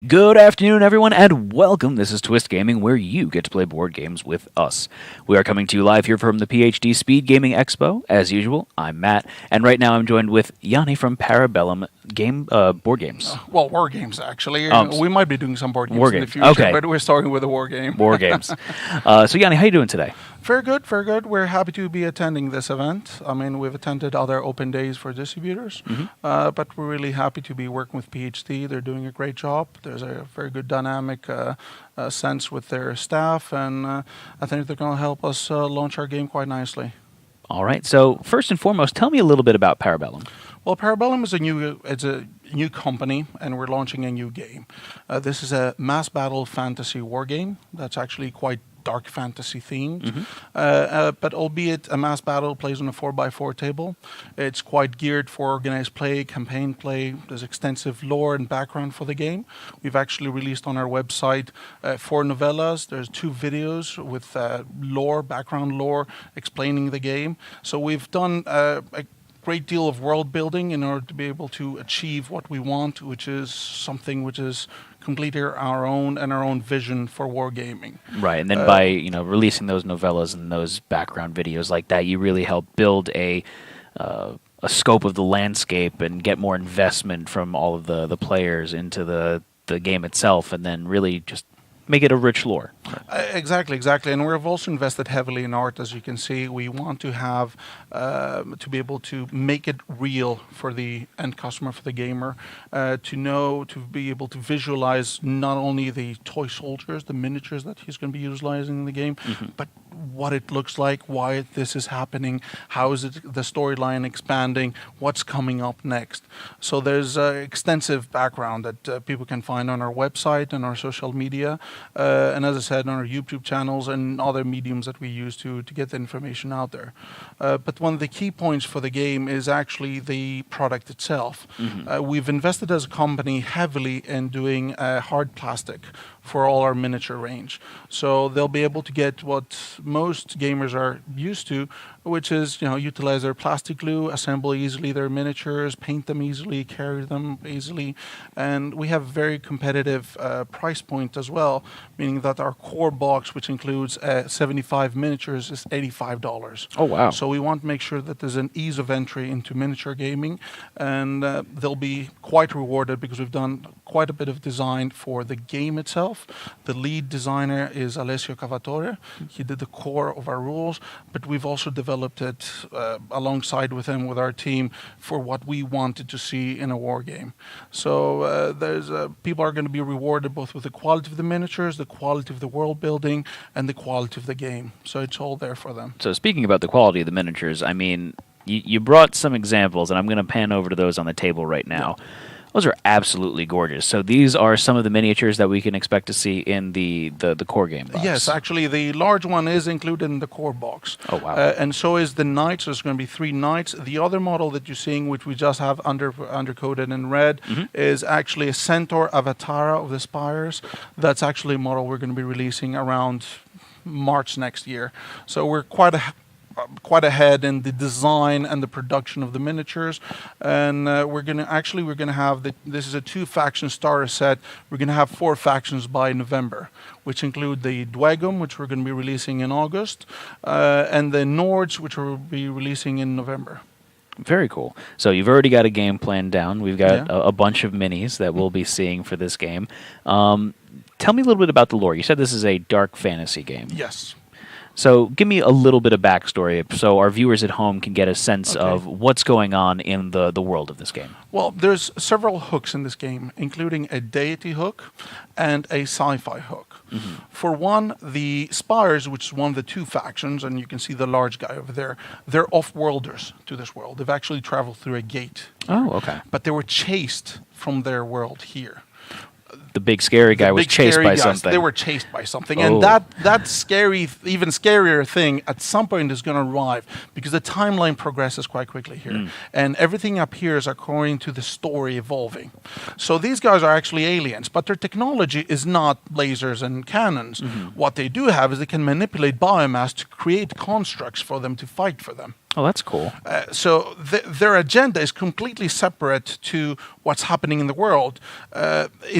Good afternoon, everyone, and welcome. This is Twist Gaming, where you get to play board games with us. We are coming to you live here from the PhD Speed Gaming Expo. As usual, I'm Matt, and right now I'm joined with Yanni from Bellum board games. Well, war games, actually. We might be doing some board games War in the games, future, okay. but we're starting with a war game. War games. So, Yanni, how you doing today? Very good, very good. We're happy to be attending this event. I mean, we've attended other open days for distributors, but we're really happy to be working with PhD. They're doing a great job. There's a very good dynamic sense with their staff, and I think they're going to help us launch our game quite nicely. All right. So, first and foremost, tell me a little bit about Bellum. Well, Bellum is a new company, and we're launching a new game. This is a mass battle fantasy war game that's actually quite dark fantasy themed, but albeit a mass battle plays on a 4x4 table. It's quite geared for organized play, campaign play. There's extensive lore and background for the game. We've actually released on our website 4 novellas. There's 2 videos with background lore explaining the game. So we've done a great deal of world building in order to be able to achieve what we want, which is something which is completely our own vision for wargaming. Right, and then by releasing those novellas and those background videos like that, you really help build a scope of the landscape and get more investment from all of the players into the game itself, and then really just make it a rich lore. Exactly. And we've also invested heavily in art, as you can see. We want to have, to be able to make it real for the end customer, for the gamer, to be able to visualize not only the toy soldiers, the miniatures that he's going to be utilizing in the game, but what it looks like, why this is happening, how is it the storyline expanding, what's coming up next. So there's extensive background that people can find on our website and our social media, and as I said, on our YouTube channels and other mediums that we use to get the information out there. But one of the key points for the game is actually the product itself. We've invested as a company heavily in doing hard plastic for all our miniature range. So they'll be able to get what most gamers are used to, which is, utilize their plastic glue, assemble easily their miniatures, paint them easily, carry them easily. And we have very competitive price point as well, meaning that our core box, which includes 75 miniatures, is $85. Oh, wow. So we want to make sure that there's an ease of entry into miniature gaming, and they'll be quite rewarded because we've done quite a bit of design for the game itself. The lead designer is Alessio Cavatore. He did the core of our rules, but we've also developed it alongside with him, with our team, for what we wanted to see in a war game. So people are going to be rewarded both with the quality of the miniatures, the quality of the world building, and the quality of the game. So it's all there for them. So speaking about the quality of the miniatures, I mean, you brought some examples, and I'm going to pan over to those on the table right now. Yeah. Those are absolutely gorgeous. So these are some of the miniatures that we can expect to see in the core game box. Yes, actually, the large one is included in the core box. Oh, wow. And so is the knights. There's going to be 3 knights. The other model that you're seeing, which we just have undercoated in red, is actually a Centaur Avatara of the Spires. That's actually a model we're going to be releasing around March next year. So we're quite ahead in the design and the production of the miniatures, and we're gonna have this is a 2-faction starter set. We're gonna have 4 factions by November, which include the Dwagum, which we're gonna be releasing in August, and the Nords, which we'll be releasing in November. Very cool. So you've already got a game plan down. We've got a bunch of minis that we'll be seeing for this game. Tell me a little bit about the lore. You said this is a dark fantasy game. Yes. So give me a little bit of backstory so our viewers at home can get a sense of what's going on in the world of this game. Well, there's several hooks in this game, including a deity hook and a sci-fi hook. For one, the Spires, which is one of the 2 factions, and you can see the large guy over there, they're off-worlders to this world. They've actually traveled through a gate. Oh, okay. But they were chased from their world here. The big scary guy was chased by something. They were chased by something. And that scary, even scarier thing at some point is going to arrive, because the timeline progresses quite quickly here. And everything appears according to the story evolving. So these guys are actually aliens, but their technology is not lasers and cannons. What they do have is they can manipulate biomass to create constructs for them to fight for them. Oh, that's cool. So their agenda is completely separate to what what's happening in the world.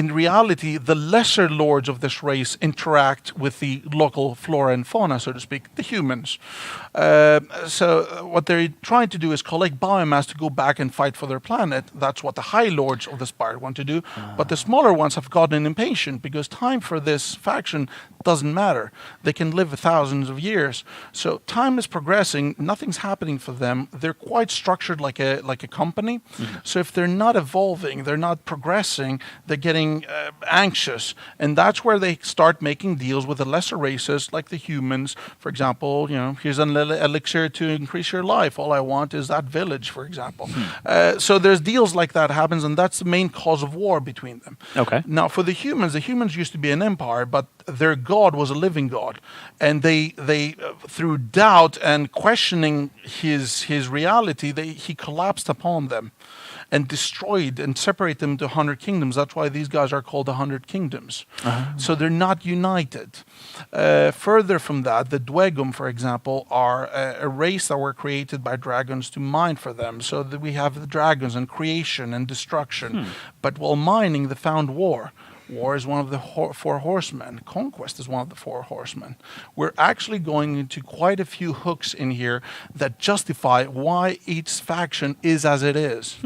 In reality, the lesser lords of this race interact with the local flora and fauna, so to speak, the humans. So what they're trying to do is collect biomass to go back and fight for their planet. That's what the high lords of the Spire want to do. But the smaller ones have gotten impatient because time for this faction doesn't matter. They can live thousands of years. So time is progressing. Nothing's happening for them. They're quite structured like a company. So if they're not evolving, they're not progressing, they're getting anxious. And that's where they start making deals with the lesser races like the humans. For example, here's an elixir to increase your life. All I want is that village, for example. So there's deals like that happens, and that's the main cause of war between them. Okay. Now, for the humans used to be an empire, but their god was a living god, and they through doubt and questioning his reality, he collapsed upon them and destroyed and separated them into 100 kingdoms. That's why these guys are called the 100 kingdoms. So they're not united. Further from that, the Dwegum, for example, are a race that were created by dragons to mine for them. So that we have the dragons and creation and destruction. But while mining, they found war. War is one of the four horsemen. Conquest is one of the four horsemen. We're actually going into quite a few hooks in here that justify why each faction is as it is.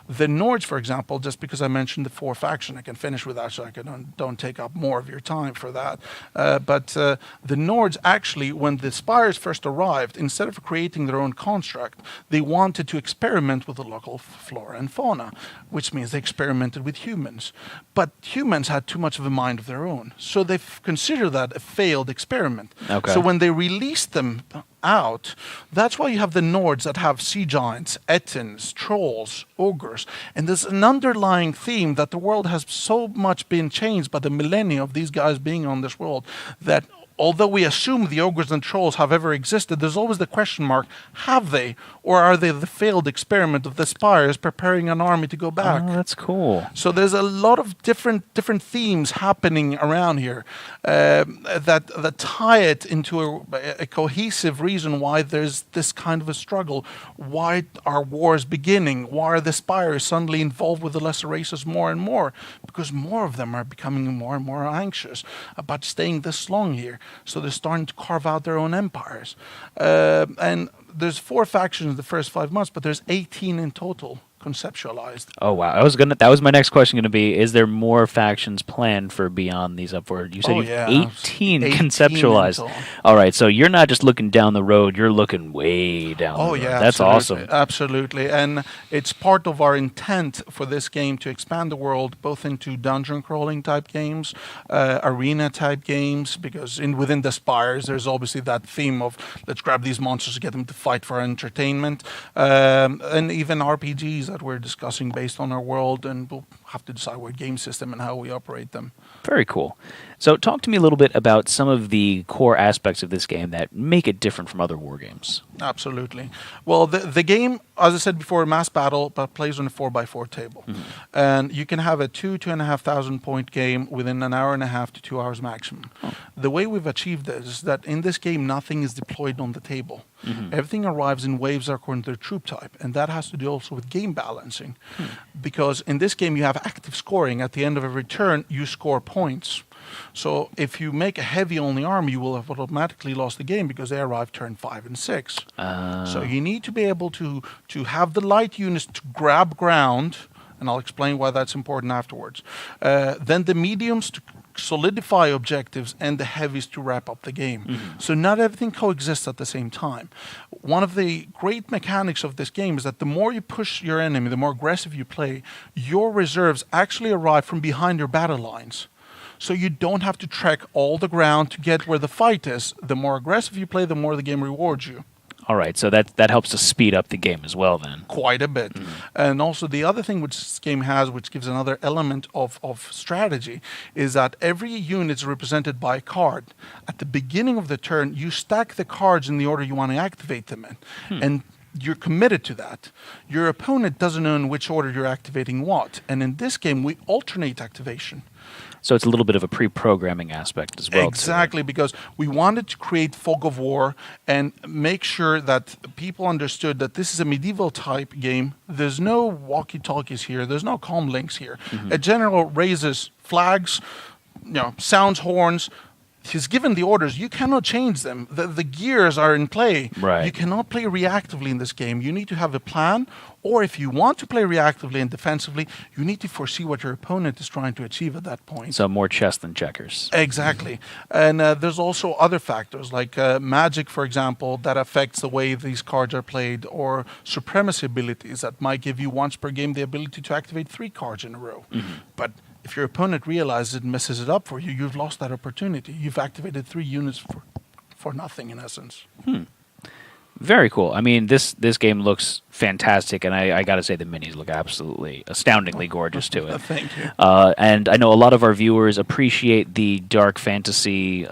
The Nords, for example, just because I mentioned the four faction, I can finish with that so I don't take up more of your time for that. But the Nords actually, when the Spires first arrived, instead of creating their own construct, they wanted to experiment with the local flora and fauna, which means they experimented with humans. But humans had too much of a mind of their own. So they consider that a failed experiment. Okay. So when they released them out, that's why you have the Nords that have sea giants, Ettins, trolls, ogres. And there's an underlying theme that the world has so much been changed by the millennia of these guys being on this world that although we assume the ogres and trolls have ever existed, there's always the question mark, have they? Or are they the failed experiment of the Spires preparing an army to go back? Oh, that's cool. So there's a lot of different themes happening around here that tie it into a cohesive reason why there's this kind of a struggle. Why are wars beginning? Why are the Spires suddenly involved with the lesser races more and more? Because more of them are becoming more and more anxious about staying this long here. So they're starting to carve out their own empires. And there's 4 factions in the first 5 months, but there's 18 in total conceptualized. Oh wow! That was my next question going to be: is there more factions planned for beyond these upward? You said 18 conceptualized. All right, so you're not just looking down the road; you're looking way down. the road. That's awesome. Absolutely, and it's part of our intent for this game to expand the world both into dungeon crawling type games, arena type games, because within the Spires there's obviously that theme of let's grab these monsters to get them to fight for entertainment, and even RPGs that we're discussing based on our world, and we'll have to decide what game system and how we operate them. Very cool. So talk to me a little bit about some of the core aspects of this game that make it different from other war games. Absolutely. Well, the game, as I said before, mass battle, but plays on a 4x4 table. And you can have a 2,500 point game within an hour and a half to 2 hours maximum. The way we've achieved this is that in this game, nothing is deployed on the table. Everything arrives in waves according to their troop type, and that has to do also with game balancing. Because in this game, you have active scoring. At the end of every turn, you score points. So if you make a heavy-only army, you will have automatically lost the game because they arrive turn 5 and 6. So you need to be able to have the light units to grab ground, and I'll explain why that's important afterwards. Then the mediums to solidify objectives, and the heavies to wrap up the game. So not everything coexists at the same time. One of the great mechanics of this game is that the more you push your enemy, the more aggressive you play, your reserves actually arrive from behind your battle lines. So you don't have to trek all the ground to get where the fight is. The more aggressive you play, the more the game rewards you. All right, so that helps to speed up the game as well then. Quite a bit. And also the other thing which this game has, which gives another element of strategy, is that every unit is represented by a card. At the beginning of the turn, you stack the cards in the order you want to activate them in. And you're committed to that. Your opponent doesn't know in which order you're activating what. And in this game, we alternate activation. So it's a little bit of a pre-programming aspect as well. to it. Exactly, because we wanted to create fog of war and make sure that people understood that this is a medieval type game. There's no walkie-talkies here. There's no comm links here. A general raises flags, sounds horns. He's given the orders. You cannot change them. The gears are in play. Right. You cannot play reactively in this game. You need to have a plan, or if you want to play reactively and defensively, you need to foresee what your opponent is trying to achieve at that point. So more chess than checkers. Exactly. And there's also other factors like magic, for example, that affects the way these cards are played, or supremacy abilities that might give you once per game the ability to activate 3 cards in a row. But if your opponent realizes it and messes it up for you, you've lost that opportunity. You've activated 3 units for nothing, in essence. Very cool. I mean, this game looks fantastic, and I got to say the minis look absolutely astoundingly gorgeous to it. Thank you. And I know a lot of our viewers appreciate the dark fantasy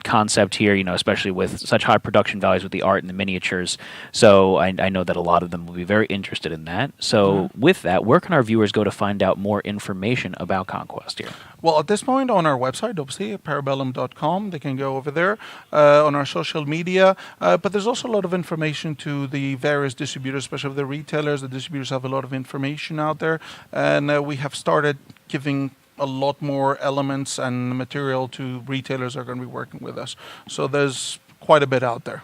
concept here, especially with such high production values with the art and the miniatures. So I know that a lot of them will be very interested in that. So with that, where can our viewers go to find out more information about Conquest here? Well, at this point, on our website, obviously, parabellum.com, they can go over there, on our social media. But there's also a lot of information to the various distributors, especially the retailers. The distributors have a lot of information out there. And we have started giving a lot more elements and material to retailers that are going to be working with us. So there's quite a bit out there.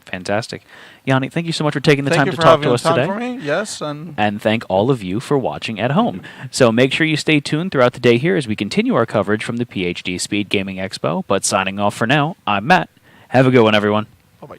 Fantastic. Yanni, thank you so much for taking the Thank time you to for talk having to us the time today. for me. Yes, and And thank all of you for watching at home. So make sure you stay tuned throughout the day here as we continue our coverage from the PhD Speed Gaming Expo. But signing off for now, I'm Matt. Have a good one, everyone. bye-bye.